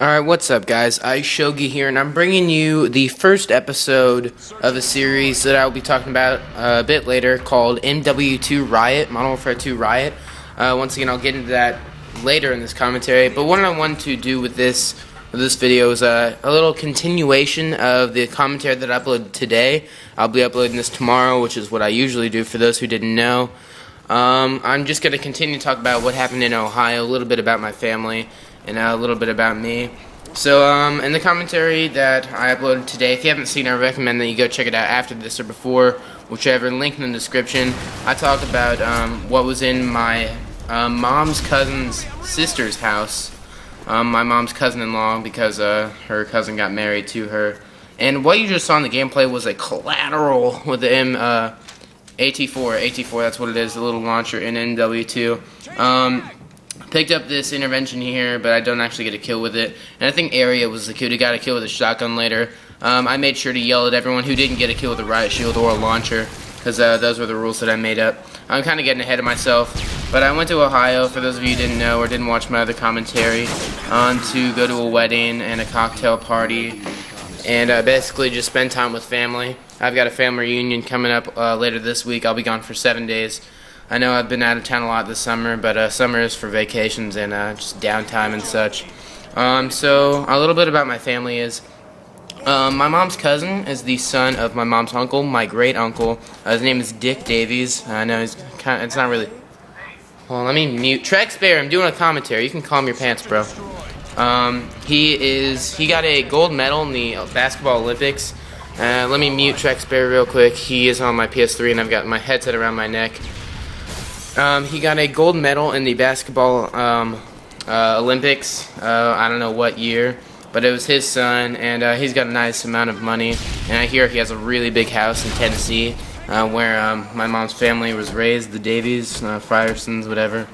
Alright, what's up guys? iShogi here, and I'm bringing you the first episode of a series that I'll be talking about a bit later called MW2 Riot, Modern Warfare 2 Riot. Once again, I'll get into that later in this commentary, but what I want to do with this video is a little continuation of the commentary that I uploaded today. I'll be uploading this tomorrow, which is what I usually do for those who didn't know. I'm just going to continue to talk about what happened in Ohio, a little bit about my family, and a little bit about me. So, in the commentary that I uploaded today, if you haven't seen it, I recommend that you go check it out after this or before, whichever, link in the description. I talked about what was in my mom's cousin's sister's house, my mom's cousin-in-law, because her cousin got married to her. And what you just saw in the gameplay was a collateral with the AT4, that's what it is, the little launcher in MW2. Picked up this intervention here, but I don't actually get a kill with it. And I think Area was the kid who got a kill with a shotgun later. I made sure to yell at everyone who didn't get a kill with a riot shield or a launcher, because those were the rules that I made up. I'm kind of getting ahead of myself, but I went to Ohio, for those of you who didn't know or didn't watch my other commentary, to go to a wedding and a cocktail party, and basically just spend time with family. I've got a family reunion coming up later this week. I'll be gone for 7 days. I know I've been out of town a lot this summer, but summer is for vacations and just downtime and such. So a little bit about my family is my mom's cousin is the son of my mom's uncle, my great uncle. His name is Dick Davies. I know he's kind of, it's not really. Well, let me mute. Trex Bear, I'm doing a commentary. You can calm your pants, bro. He got a gold medal in the basketball Olympics. Let me mute Trex Bear real quick. He is on my PS3 and I've got my headset around my neck. He got a gold medal in the basketball Olympics. I don't know what year, but it was his son, and he's got a nice amount of money. And I hear he has a really big house in Tennessee, where my mom's family was raised, the Davies, Friersons, whatever.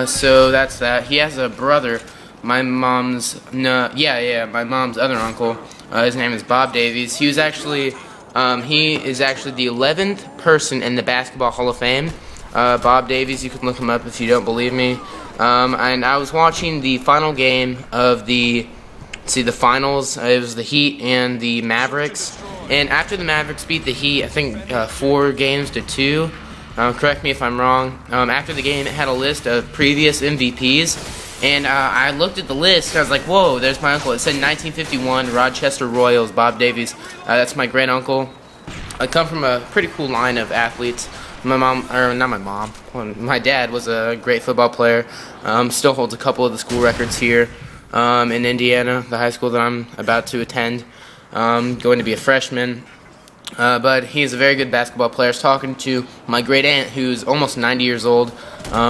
So that's that. He has a brother, my mom's other uncle. His name is Bob Davies. He is actually the 11th person in the Basketball Hall of Fame. Bob Davies, you can look him up if you don't believe me. And I was watching the final game of the finals. It was the Heat and the Mavericks. And after the Mavericks beat the Heat, I think 4-2. Correct me if I'm wrong. After the game, it had a list of previous MVPs. And I looked at the list, and I was like, whoa, there's my uncle. It said 1951, Rochester Royals, Bob Davies. That's my great uncle. I come from a pretty cool line of athletes. My dad was a great football player. Still holds a couple of the school records here in Indiana, the high school that I'm about to attend. Going to be a freshman. But he's a very good basketball player. I was talking to my great aunt, who's almost 90 years old,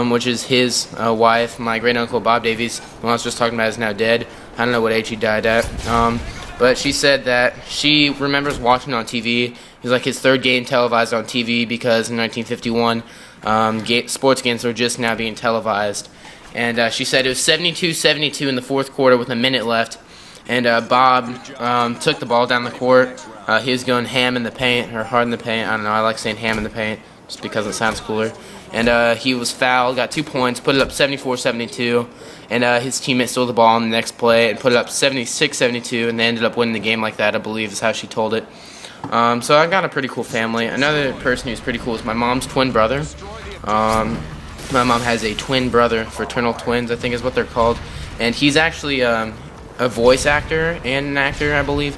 which is his wife. My great uncle Bob Davies, who I was just talking about, is now dead. I don't know what age he died at. But she said that she remembers watching on TV. It was like his third game televised on TV, because in 1951, sports games were just now being televised. And she said it was 72-72 in the fourth quarter with a minute left. And Bob took the ball down the court. He was going ham in the paint, or hard in the paint. I don't know, I like saying ham in the paint just because it sounds cooler. And he was fouled, got 2 points, put it up 74-72. And his teammate stole the ball on the next play and put it up 76-72. And they ended up winning the game like that, I believe, is how she told it. So I got a pretty cool family. Another person who's pretty cool is my mom's twin brother. My mom has a twin brother, fraternal twins, I think is what they're called. And he's actually a voice actor and an actor, I believe.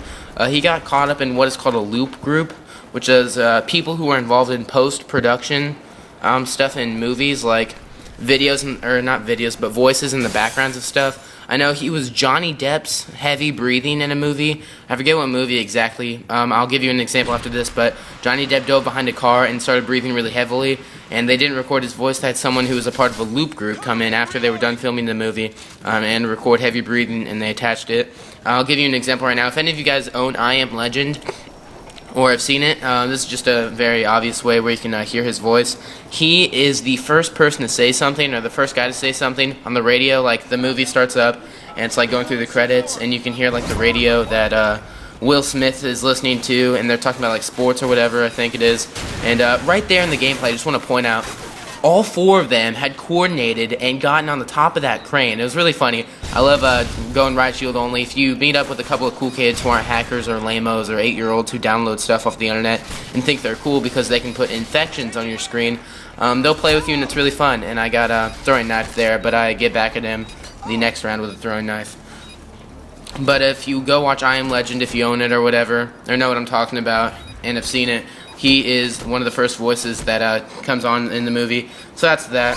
He got caught up in what is called a loop group, which is people who are involved in post-production stuff in movies, like videos, or not videos, but voices in the backgrounds of stuff. I know he was Johnny Depp's heavy breathing in a movie. I forget what movie exactly. I'll give you an example after this, but Johnny Depp dove behind a car and started breathing really heavily, and they didn't record his voice. They had someone who was a part of a loop group come in after they were done filming the movie and record heavy breathing, and they attached it. I'll give you an example right now. If any of you guys own I Am Legend, or have seen it, this is just a very obvious way where you can hear his voice. He is the first person to say something, or the first guy to say something on the radio. Like, the movie starts up, and it's like going through the credits, and you can hear like the radio that Will Smith is listening to, and they're talking about like sports or whatever, I think it is. And right there in the gameplay, I just want to point out, all 4 of them had coordinated and gotten on the top of that crane. It was really funny. I love going Riot Shield only. If you meet up with a couple of cool kids who aren't hackers or lamos or 8-year-olds who download stuff off the internet and think they're cool because they can put infections on your screen, they'll play with you and it's really fun. And I got a throwing knife there, but I get back at him the next round with a throwing knife. But if you go watch I Am Legend, if you own it or whatever, or know what I'm talking about and have seen it, he is one of the first voices that comes on in the movie. So that's that.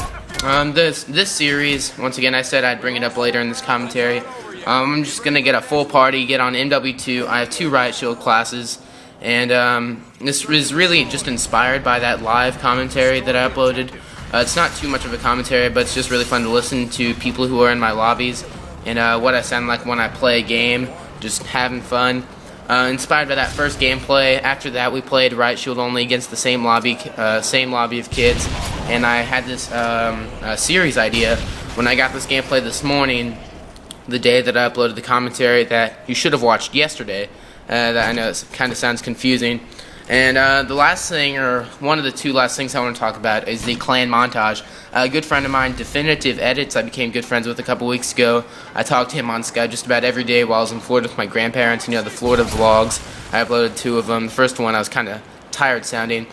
This series, once again, I said I'd bring it up later in this commentary. I'm just going to get a full party, get on MW2. I have 2 Riot Shield classes. And this is really just inspired by that live commentary that I uploaded. It's not too much of a commentary, but it's just really fun to listen to people who are in my lobbies and what I sound like when I play a game, just having fun. Inspired by that first gameplay. After that, we played Riot Shield only against the same lobby of kids, and I had this series idea when I got this gameplay this morning, the day that I uploaded the commentary that you should have watched yesterday. That I know it kind of sounds confusing. And the last thing, or one of the 2 last things I want to talk about, is the clan montage. A good friend of mine, Definitive Edits, I became good friends with a couple weeks ago. I talked to him on Skype just about every day while I was in Florida with my grandparents. You know, the Florida vlogs. I uploaded 2 of them. The first one I was kind of tired sounding.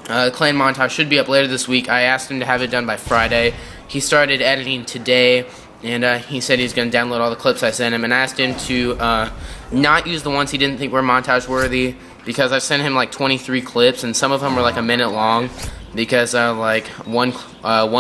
Clan montage should be up later this week. I asked him to have it done by Friday. He started editing today. And he said he's going to download all the clips I sent him. And I asked him to not use the ones he didn't think were montage worthy, because I sent him like 23 clips, and some of them were like a minute long, because like one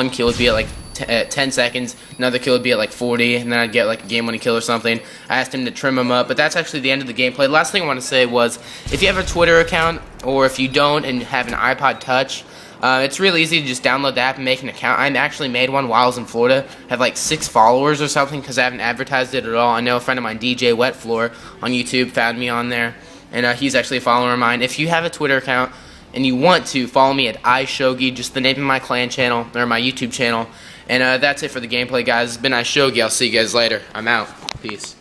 kill would be at like 10 seconds, another kill would be at like 40, and then I'd get like a game-winning kill or something. I asked him to trim them up, but that's actually the end of the gameplay. The last thing I want to say was, if you have a Twitter account, or if you don't and have an iPod Touch, it's really easy to just download the app and make an account. I actually made one while I was in Florida. I have like 6 followers or something because I haven't advertised it at all. I know a friend of mine, DJ Wetfloor, on YouTube, found me on there, and he's actually a follower of mine. If you have a Twitter account and you want to, follow me at iShogi, just the name of my clan channel, or my YouTube channel. And that's it for the gameplay, guys. It's been iShogi. I'll see you guys later. I'm out. Peace.